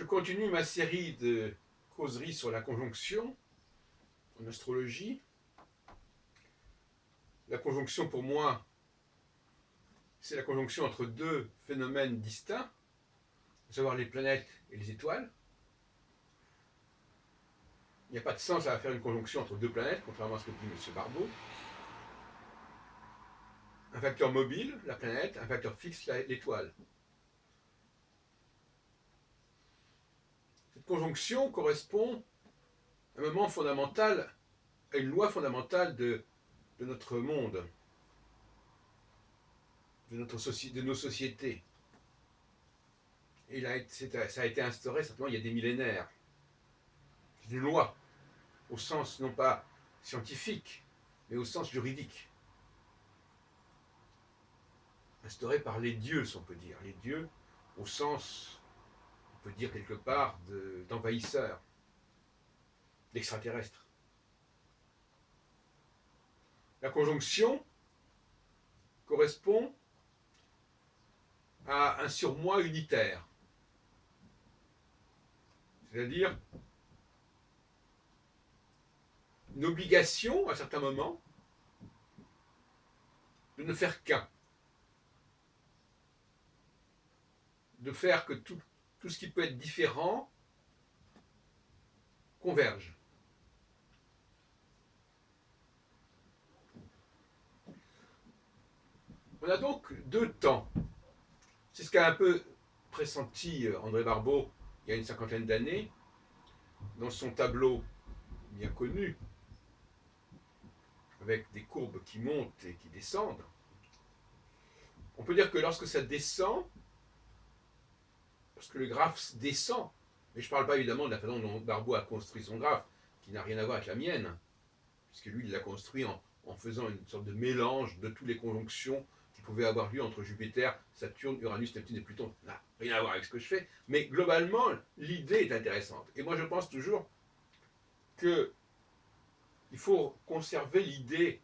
Je continue ma série de causeries sur la conjonction en astrologie. La conjonction, pour moi, c'est la conjonction entre deux phénomènes distincts, à savoir les planètes et les étoiles. Il n'y a pas de sens à faire une conjonction entre deux planètes, contrairement à ce que dit M. Barbeau. Un facteur mobile, la planète, un facteur fixe, l'étoile. Cette conjonction correspond à un moment fondamental, à une loi fondamentale de notre monde, de nos sociétés. Et ça a été instauré certainement il y a des millénaires. C'est une loi, au sens non pas scientifique, mais au sens juridique. Instaurée par les dieux, si on peut dire. Les dieux, au sens, on peut dire quelque part, d'envahisseurs, d'extraterrestres. La conjonction correspond à un surmoi unitaire. C'est-à-dire une obligation, à certains moments, de ne faire qu'un. De faire que tout ce qui peut être différent converge. On a donc deux temps. C'est ce qu'a un peu pressenti André Barbeau il y a une cinquantaine d'années, dans son tableau bien connu, avec des courbes qui montent et qui descendent. On peut dire que lorsque ça descend, lorsque le graphe descend, mais je ne parle pas évidemment de la façon dont Barbeau a construit son graphe, qui n'a rien à voir avec la mienne, puisque lui, il l'a construit en faisant une sorte de mélange de toutes les conjonctions qui pouvaient avoir lieu entre Jupiter, Saturne, Uranus, Neptune et Pluton. Ça n'a rien à voir avec ce que je fais, mais globalement, l'idée est intéressante. Et moi, je pense toujours qu'il faut conserver l'idée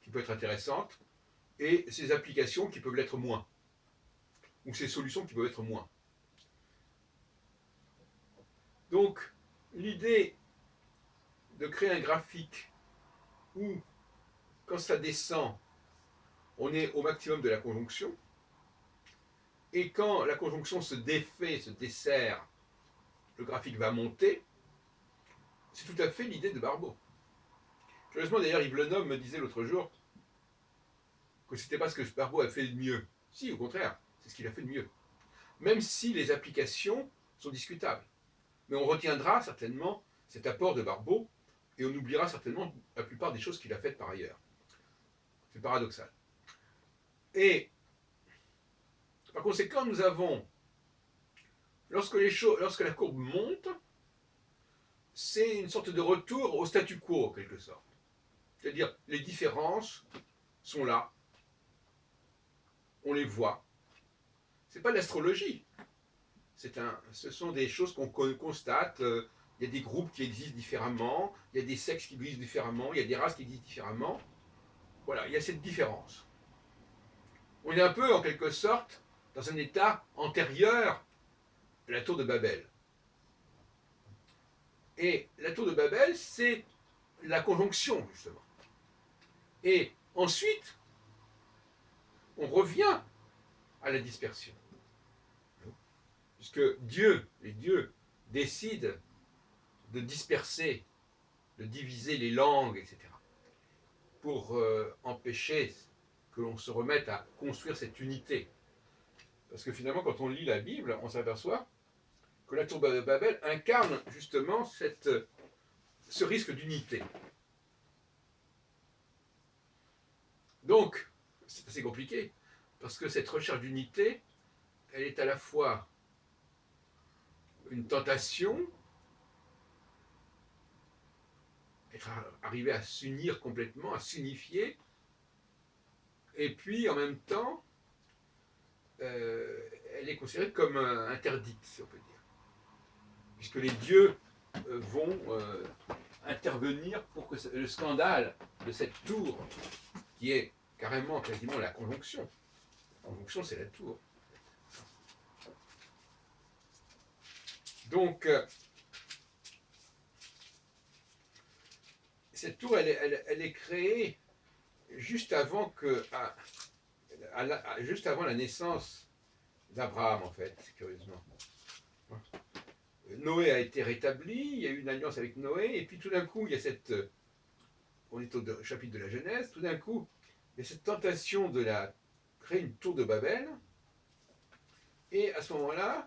qui peut être intéressante et ses applications qui peuvent l'être moins, ou ses solutions qui peuvent être moins. Donc, l'idée de créer un graphique où, quand ça descend, on est au maximum de la conjonction, et quand la conjonction se défait, se desserre, le graphique va monter, c'est tout à fait l'idée de Barbeau. Curieusement, d'ailleurs, Yves Lenhomme me disait l'autre jour que c'était pas ce que Barbeau a fait de mieux. Si, au contraire, c'est ce qu'il a fait de mieux. Même si les applications sont discutables. Mais on retiendra certainement cet apport de Barbeau et on oubliera certainement la plupart des choses qu'il a faites par ailleurs. C'est paradoxal. Et par conséquent, nous avons, lorsque la courbe monte, c'est une sorte de retour au statu quo, en quelque sorte. C'est-à-dire, les différences sont là, on les voit. Ce n'est pas de l'astrologie. Ce sont des choses qu'on constate. Il y a des groupes qui existent différemment, il y a des sexes qui existent différemment, il y a des races qui existent différemment. Voilà, il y a cette différence. On est un peu, en quelque sorte, dans un état antérieur à la tour de Babel. Et la tour de Babel, c'est la conjonction, justement. Et ensuite, on revient à la dispersion. Puisque les dieux, décident de disperser, de diviser les langues, etc. Pour empêcher que l'on se remette à construire cette unité. Parce que finalement, quand on lit la Bible, on s'aperçoit que la tour de Babel incarne justement ce risque d'unité. Donc, c'est assez compliqué, parce que cette recherche d'unité, elle est à la fois une tentation, arriver à s'unir complètement, à s'unifier, et puis en même temps, elle est considérée comme interdite, si on peut dire. Puisque les dieux vont intervenir pour que le scandale de cette tour, qui est carrément, quasiment la conjonction c'est la tour, Donc, cette tour, elle est créée juste avant juste avant la naissance d'Abraham, en fait, curieusement. Noé a été rétabli, il y a eu une alliance avec Noé, et puis tout d'un coup, il y a cette. On est au chapitre de la Genèse, tout d'un coup, il y a cette tentation de créer une tour de Babel, et à ce moment-là,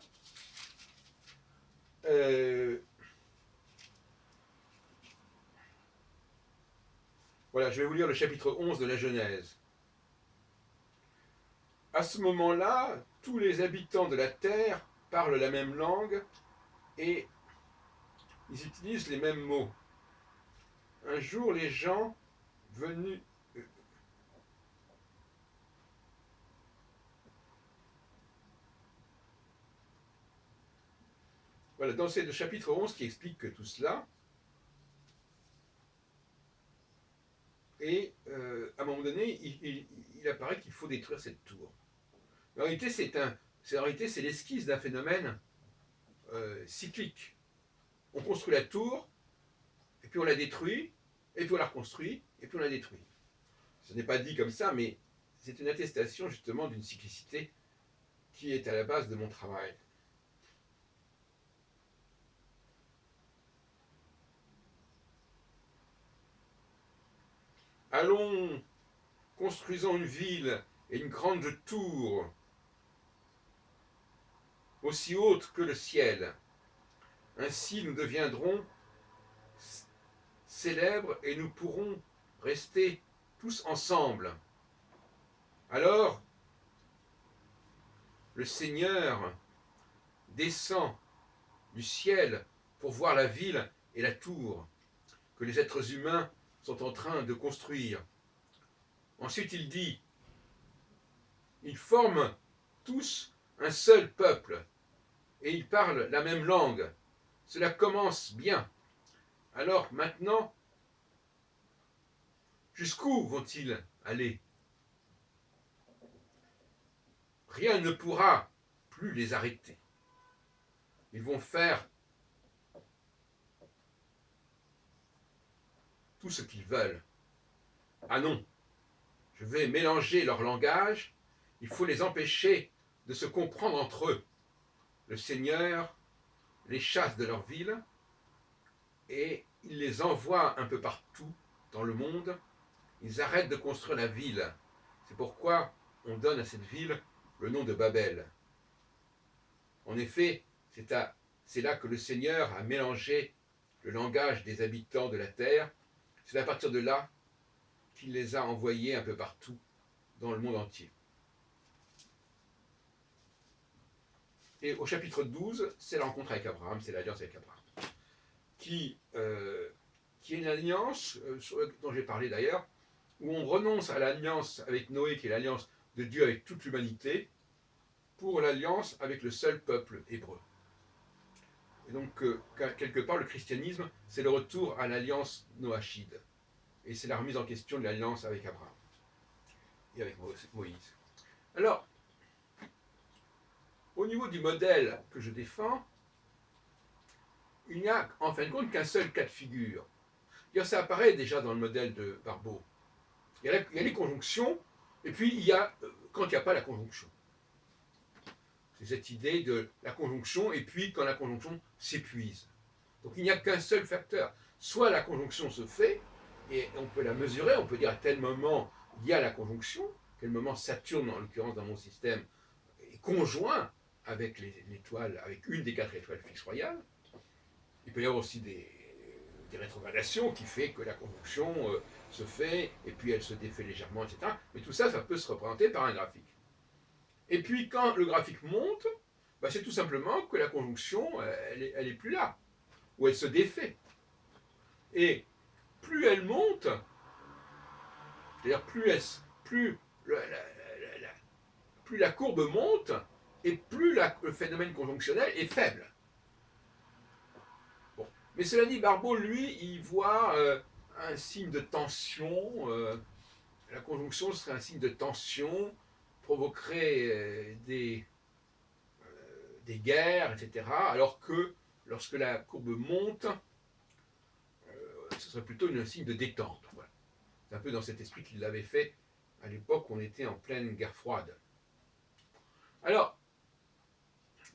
voilà, je vais vous lire le chapitre 11 de la Genèse. À ce moment-là, tous les habitants de la terre parlent la même langue et ils utilisent les mêmes mots. Un jour, les gens venus. Voilà, dans le chapitre 11 qui explique que tout cela. Et à un moment donné, il apparaît qu'il faut détruire cette tour. En réalité, c'est l'esquisse d'un phénomène cyclique. On construit la tour, et puis on la détruit, et puis on la reconstruit, et puis on la détruit. Ce n'est pas dit comme ça, mais c'est une attestation justement d'une cyclicité qui est à la base de mon travail. Allons, construisons une ville et une grande tour, aussi haute que le ciel. Ainsi nous deviendrons célèbres et nous pourrons rester tous ensemble. Alors, le Seigneur descend du ciel pour voir la ville et la tour que les êtres humains sont en train de construire. Ensuite, il dit, ils forment tous un seul peuple et ils parlent la même langue. Cela commence bien. Alors maintenant, jusqu'où vont-ils aller? Rien ne pourra plus les arrêter. Ils vont faire tout ce qu'ils veulent. Ah non, je vais mélanger leur langage, il faut les empêcher de se comprendre entre eux. Le Seigneur les chasse de leur ville et il les envoie un peu partout dans le monde. Ils arrêtent de construire la ville. C'est pourquoi on donne à cette ville le nom de Babel. En effet, c'est là que le Seigneur a mélangé le langage des habitants de la terre. C'est à partir de là qu'il les a envoyés un peu partout dans le monde entier. Et au chapitre 12, c'est la rencontre avec Abraham, c'est l'alliance avec Abraham, qui est une alliance, dont j'ai parlé d'ailleurs, où on renonce à l'alliance avec Noé, qui est l'alliance de Dieu avec toute l'humanité, pour l'alliance avec le seul peuple hébreu. Et donc, quelque part, le christianisme, c'est le retour à l'alliance noachide. Et c'est la remise en question de l'alliance avec Abraham et avec Moïse. Alors, au niveau du modèle que je défends, il n'y a en fin de compte qu'un seul cas de figure. Ça apparaît déjà dans le modèle de Barbeau. Il y a les conjonctions, et puis il y a quand il n'y a pas la conjonction. C'est cette idée de la conjonction, et puis quand la conjonction s'épuise. Donc il n'y a qu'un seul facteur. Soit la conjonction se fait, et on peut la mesurer, on peut dire à tel moment il y a la conjonction, quel moment Saturne, en l'occurrence dans mon système, est conjoint avec l'étoile, avec une des 4 étoiles fixes royales. Il peut y avoir aussi des rétrogradations qui fait que la conjonction se fait, et puis elle se défait légèrement, etc. Mais tout ça, ça peut se représenter par un graphique. Et puis quand le graphique monte, c'est tout simplement que la conjonction, elle est plus là, ou elle se défait. Et plus elle monte, c'est-à-dire plus la courbe monte, et plus le phénomène conjonctionnel est faible. Bon. Mais cela dit, Barbeau, lui, il voit un signe de tension. La conjonction serait un signe de tension, provoquerait des guerres, etc. Alors que lorsque la courbe monte, ce serait plutôt un signe de détente. Voilà. C'est un peu dans cet esprit qu'il l'avait fait à l'époque où on était en pleine guerre froide. Alors,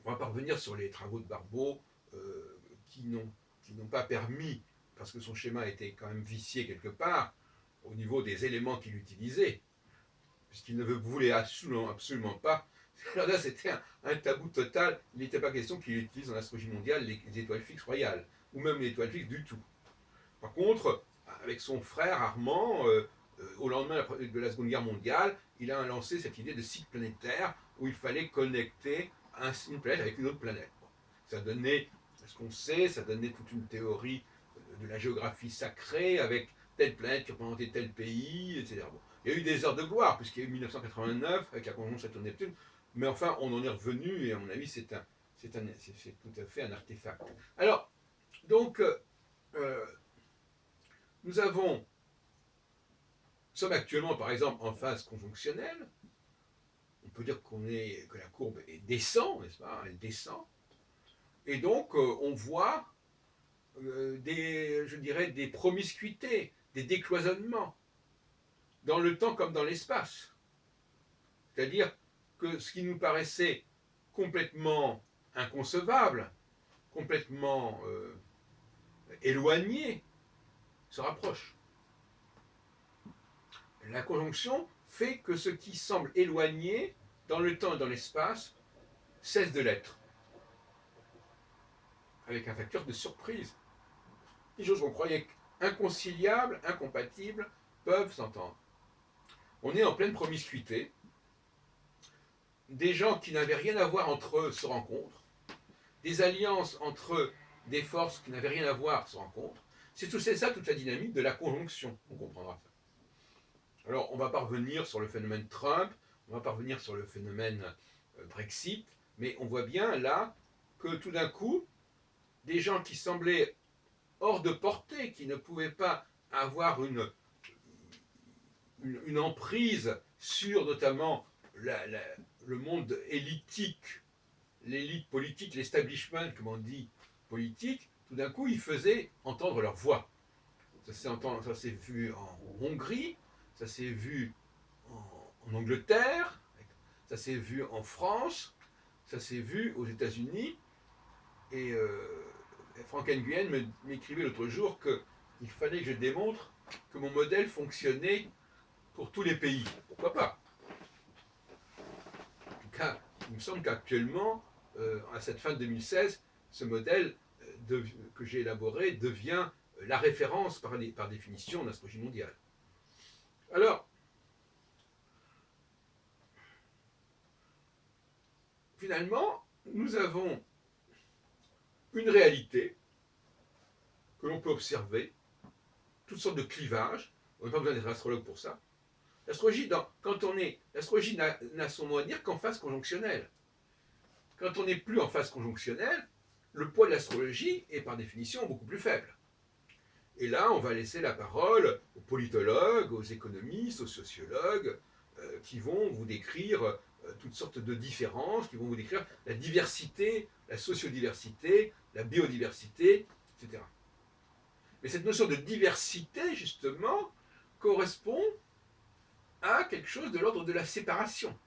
on va parvenir sur les travaux de Barbault qui n'ont pas permis, parce que son schéma était quand même vicié quelque part, au niveau des éléments qu'il utilisait, puisqu'il ne voulait absolument pas. Alors là, c'était un tabou total. Il n'était pas question qu'il utilise en astrologie mondiale les étoiles fixes royales, ou même les étoiles fixes du tout. Par contre, avec son frère Armand, au lendemain de la Seconde Guerre mondiale, il a lancé cette idée de cycle planétaire où il fallait connecter une planète avec une autre planète. Bon, ça donnait, ce qu'on sait, ça donnait toute une théorie de la géographie sacrée avec telle planète qui représentait tel pays, etc. Bon, il y a eu des heures de gloire, puisqu'il y a eu 1989 avec la conjonction Saturne-Neptune, mais enfin, on en est revenu, et à mon avis, c'est tout à fait un artefact. Alors, donc, nous sommes actuellement, par exemple, en phase conjonctionnelle. On peut dire que la courbe descend, n'est-ce pas? Elle descend. Et donc, on voit je dirais, des promiscuités, des décloisonnements, dans le temps comme dans l'espace. C'est-à-dire que ce qui nous paraissait complètement inconcevable, complètement éloigné, se rapproche. La conjonction fait que ce qui semble éloigné dans le temps et dans l'espace cesse de l'être. Avec un facteur de surprise. Des choses qu'on croyait inconciliables, incompatibles, peuvent s'entendre. On est en pleine promiscuité. Des gens qui n'avaient rien à voir entre eux se rencontrent. Des alliances entre des forces qui n'avaient rien à voir se rencontrent. C'est ça toute la dynamique de la conjonction. On comprendra ça. Alors, on va pas revenir sur le phénomène Trump, on va pas revenir sur le phénomène Brexit, mais on voit bien là que tout d'un coup, des gens qui semblaient hors de portée, qui ne pouvaient pas avoir une emprise sur notamment le monde élitique, l'élite politique, l'establishment, comme on dit, politique, tout d'un coup, ils faisaient entendre leur voix. Ça s'est vu en Hongrie, ça s'est vu en Angleterre, ça s'est vu en France, ça s'est vu aux États-Unis. Et Franck Nguyen m'écrivait l'autre jour qu'il fallait que je démontre que mon modèle fonctionnait pour tous les pays. Pourquoi pas? En tout cas, il me semble qu'actuellement, à cette fin de 2016, ce modèle que j'ai élaboré devient la référence par définition en astrologie mondiale. Alors, finalement, nous avons une réalité que l'on peut observer, toutes sortes de clivages. On n'a pas besoin d'être astrologue pour ça. L'astrologie, l'astrologie n'a son mot à dire qu'en phase conjonctionnelle. Quand on n'est plus en phase conjonctionnelle, le poids de l'astrologie est par définition beaucoup plus faible. Et là, on va laisser la parole aux politologues, aux économistes, aux sociologues, qui vont vous décrire toutes sortes de différences, qui vont vous décrire la diversité, la sociodiversité, la biodiversité, etc. Mais cette notion de diversité, justement, correspond à quelque chose de l'ordre de la séparation.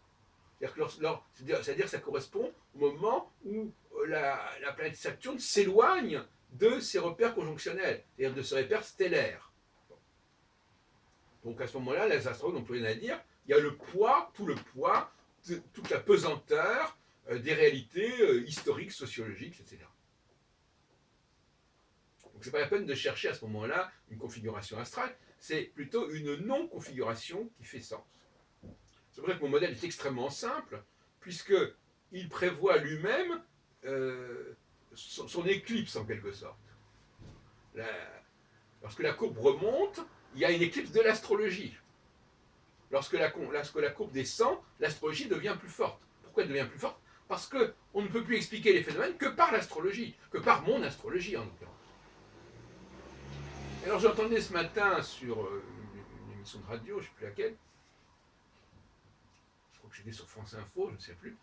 C'est-à-dire que ça correspond au moment où la planète Saturne s'éloigne de ses repères conjonctionnels, c'est-à-dire de ses repères stellaires. Donc à ce moment-là, les astronomes n'ont plus rien à dire. Il y a le poids, tout le poids, toute la pesanteur des réalités historiques, sociologiques, etc. Donc c'est pas la peine de chercher à ce moment-là une configuration astrale, c'est plutôt une non-configuration qui fait sens. C'est pour ça que mon modèle est extrêmement simple, puisqu'il prévoit lui-même son éclipse en quelque sorte. Lorsque la courbe remonte, il y a une éclipse de l'astrologie. Lorsque la courbe descend, l'astrologie devient plus forte. Pourquoi elle devient plus forte? Parce qu'on ne peut plus expliquer les phénomènes que par l'astrologie, que par mon astrologie en l'occurrence. Alors j'entendais ce matin sur une émission de radio, je ne sais plus laquelle, je crois que j'étais sur France Info, je ne sais plus,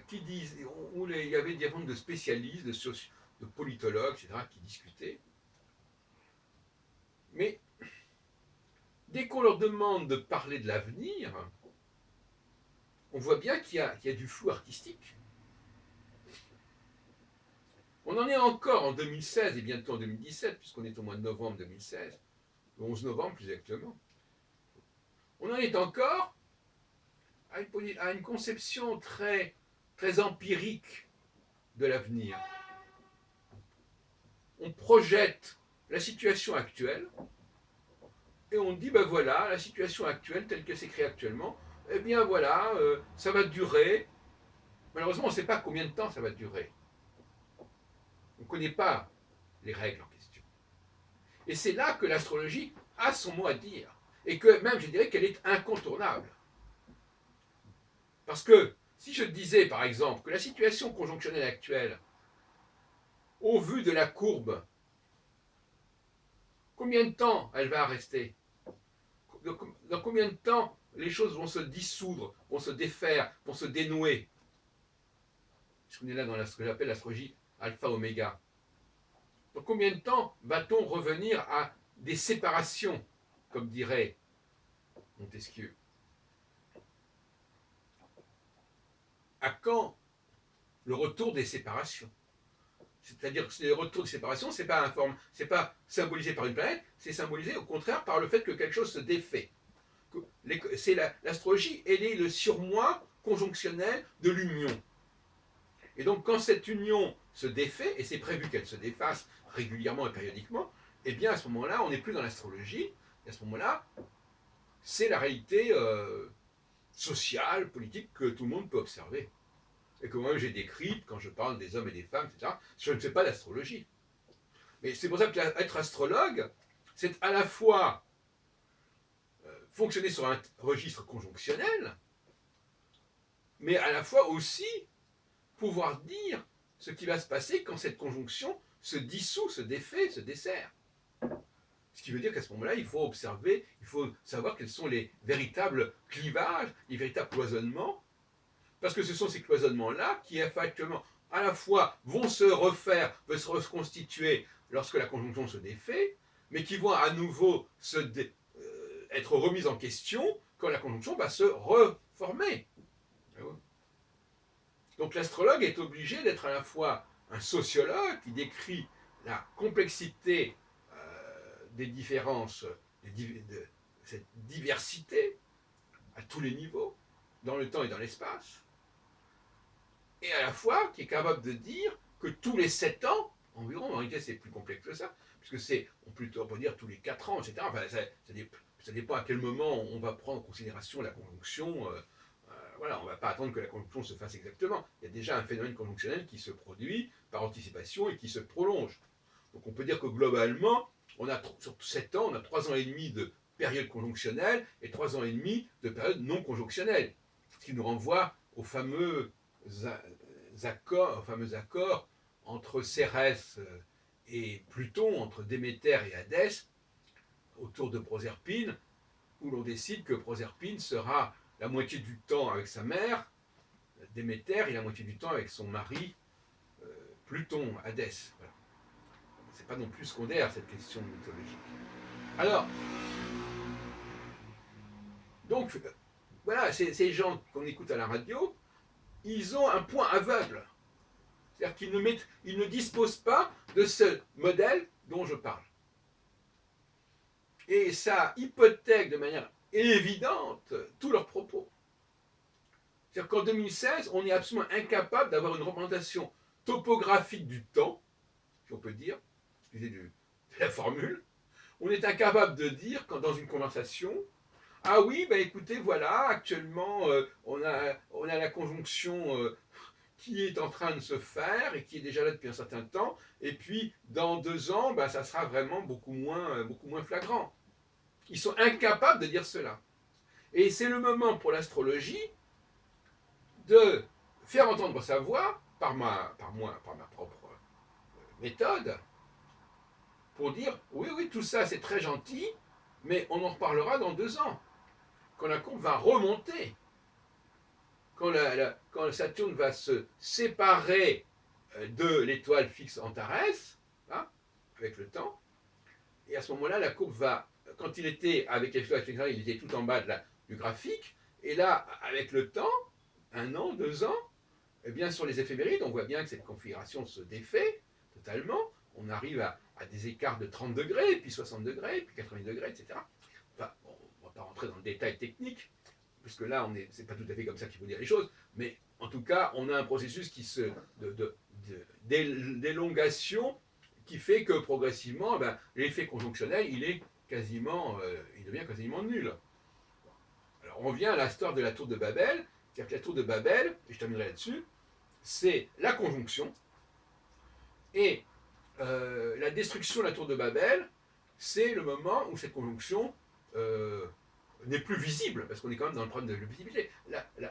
qui disent, où il y avait des formes de spécialistes, de politologues, etc., qui discutaient. Mais dès qu'on leur demande de parler de l'avenir, on voit bien qu'il y a du flou artistique. On en est encore en 2016 et bientôt en 2017, puisqu'on est au mois de novembre 2016, le 11 novembre plus exactement. On en est encore à une conception très, très empirique de l'avenir. On projette la situation actuelle et on dit, ben voilà, la situation actuelle telle qu'elle s'est créée actuellement, eh bien voilà, ça va durer. Malheureusement, on ne sait pas combien de temps ça va durer. On ne connaît pas les règles en question. Et c'est là que l'astrologie a son mot à dire. Et que même, je dirais qu'elle est incontournable. Parce que si je disais, par exemple, que la situation conjonctionnelle actuelle, au vu de la courbe, combien de temps elle va rester? Dans combien de temps les choses vont se dissoudre, vont se défaire, vont se dénouer? Puisqu'on est là dans ce que j'appelle l'astrologie alpha-oméga. Dans combien de temps va-t-on revenir à des séparations, comme dirait Montesquieu? À quand le retour des séparations? C'est-à-dire que le retour des séparations, c'est pas symbolisé par une planète, c'est symbolisé au contraire par le fait que quelque chose se défait. C'est l'astrologie, elle est le surmoi conjonctionnel de l'union. Et donc quand cette union se défait, et c'est prévu qu'elle se défasse régulièrement et périodiquement, eh bien à ce moment-là, on n'est plus dans l'astrologie, et à ce moment-là, c'est la réalité sociale, politique que tout le monde peut observer. Et que moi j'ai décrite quand je parle des hommes et des femmes, etc. Je ne fais pas d'astrologie. Mais c'est pour ça qu'être astrologue, c'est à la fois fonctionner sur un registre conjonctionnel, mais à la fois aussi pouvoir dire ce qui va se passer quand cette conjonction se dissout, se défait, se dessert. Ce qui veut dire qu'à ce moment-là, il faut observer, il faut savoir quels sont les véritables clivages, les véritables cloisonnements, parce que ce sont ces cloisonnements-là qui, effectivement, à la fois vont se refaire, vont se reconstituer lorsque la conjonction se défait, mais qui vont à nouveau être remises en question quand la conjonction va se reformer. Donc l'astrologue est obligé d'être à la fois un sociologue qui décrit la complexité des différences, de cette diversité à tous les niveaux, dans le temps et dans l'espace, et à la fois qui est capable de dire que tous les 7 ans, environ, en réalité c'est plus complexe que ça, puisque c'est, on peut dire tous les 4 ans, etc. Enfin, ça dépend à quel moment on va prendre en considération la conjonction. Voilà, on ne va pas attendre que la conjonction se fasse exactement. Il y a déjà un phénomène conjonctionnel qui se produit par anticipation et qui se prolonge. Donc on peut dire que globalement, on a sur 7 ans, on a 3 ans et demi de période conjonctionnelle et 3 ans et demi de période non conjonctionnelle. Ce qui nous renvoie aux fameux accords entre Cérès et Pluton, entre Déméter et Hadès, autour de Proserpine, où l'on décide que Proserpine sera la moitié du temps avec sa mère, Déméter, et la moitié du temps avec son mari, Pluton, Hadès. Voilà. C'est pas non plus secondaire cette question mythologique. Alors, donc, voilà, ces gens qu'on écoute à la radio, ils ont un point aveugle. C'est-à-dire qu'ils ne disposent pas de ce modèle dont je parle. Et ça hypothèque de manière évidente tous leurs propos. C'est-à-dire qu'en 2016, on est absolument incapable d'avoir une représentation topographique du temps, si on peut dire, excusez de la formule. On est incapable de dire, quand dans une conversation, ah oui, bah écoutez, voilà, actuellement, on a la conjonction qui est en train de se faire et qui est déjà là depuis un certain temps, et puis dans 2 ans, bah, ça sera vraiment beaucoup moins flagrant. Ils sont incapables de dire cela. Et c'est le moment pour l'astrologie de faire entendre sa voix par ma propre méthode, pour dire oui, oui, tout ça c'est très gentil, mais on en reparlera dans 2 ans, quand la courbe va remonter, quand Saturne va se séparer de l'étoile fixe Antares, hein, avec le temps. Et à ce moment-là, la courbe va, quand il était avec l'étoile fixe Antares, il était tout en bas du graphique. Et là, avec le temps, 1 an, 2 ans, eh bien, sur les éphémérides, on voit bien que cette configuration se défait totalement. On arrive à des écarts de 30 degrés, puis 60 degrés, puis 80 degrés, etc. Enfin, bon, on ne va pas rentrer dans le détail technique, parce que là, c'est pas tout à fait comme ça qu'il faut dire les choses, mais en tout cas, on a un processus d'élongation qui fait que progressivement, ben, l'effet conjonctionnel, il devient quasiment nul. Alors, on revient à l'histoire de la tour de Babel, c'est-à-dire que la tour de Babel, et je terminerai là-dessus, c'est la conjonction, et la destruction de la tour de Babel, c'est le moment où cette conjonction n'est plus visible, parce qu'on est quand même dans le problème de la visibilité. Le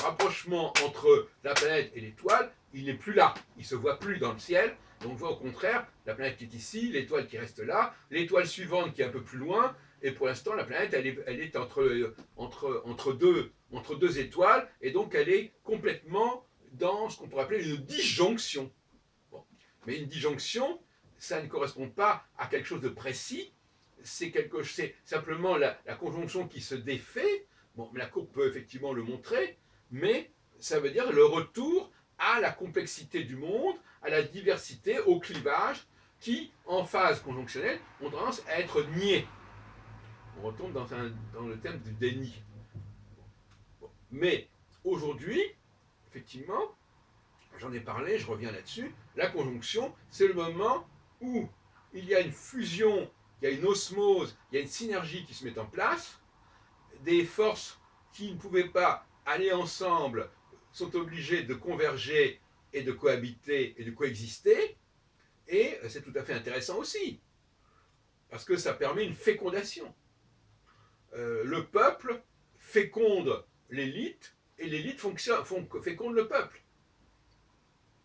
rapprochement entre la planète et l'étoile, il n'est plus là, il ne se voit plus dans le ciel, et on voit au contraire la planète qui est ici, l'étoile qui reste là, l'étoile suivante qui est un peu plus loin, et pour l'instant la planète elle est entre deux étoiles, et donc elle est complètement dans ce qu'on pourrait appeler une disjonction. Bon. Mais une disjonction, ça ne correspond pas à quelque chose de précis, c'est simplement la conjonction qui se défait. Bon, mais la courbe peut effectivement le montrer, mais ça veut dire le retour à la complexité du monde, à la diversité, au clivage, qui, en phase conjonctionnelle, ont tendance à être niés. On retombe dans le thème du déni. Bon. Mais aujourd'hui, effectivement, j'en ai parlé, je reviens là-dessus, la conjonction, c'est le moment où il y a une fusion, il y a une osmose, il y a une synergie qui se met en place, des forces qui ne pouvaient pas aller ensemble sont obligées de converger et de cohabiter et de coexister, et c'est tout à fait intéressant aussi, parce que ça permet une fécondation. Le peuple féconde l'élite, et l'élite féconde le peuple.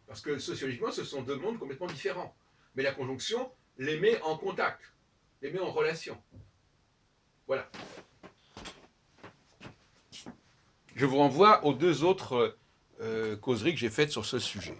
Parce que sociologiquement, ce sont deux mondes complètement différents. Mais la conjonction les met en contact, les met en relation. Voilà. Je vous renvoie aux deux autres causeries que j'ai faites sur ce sujet.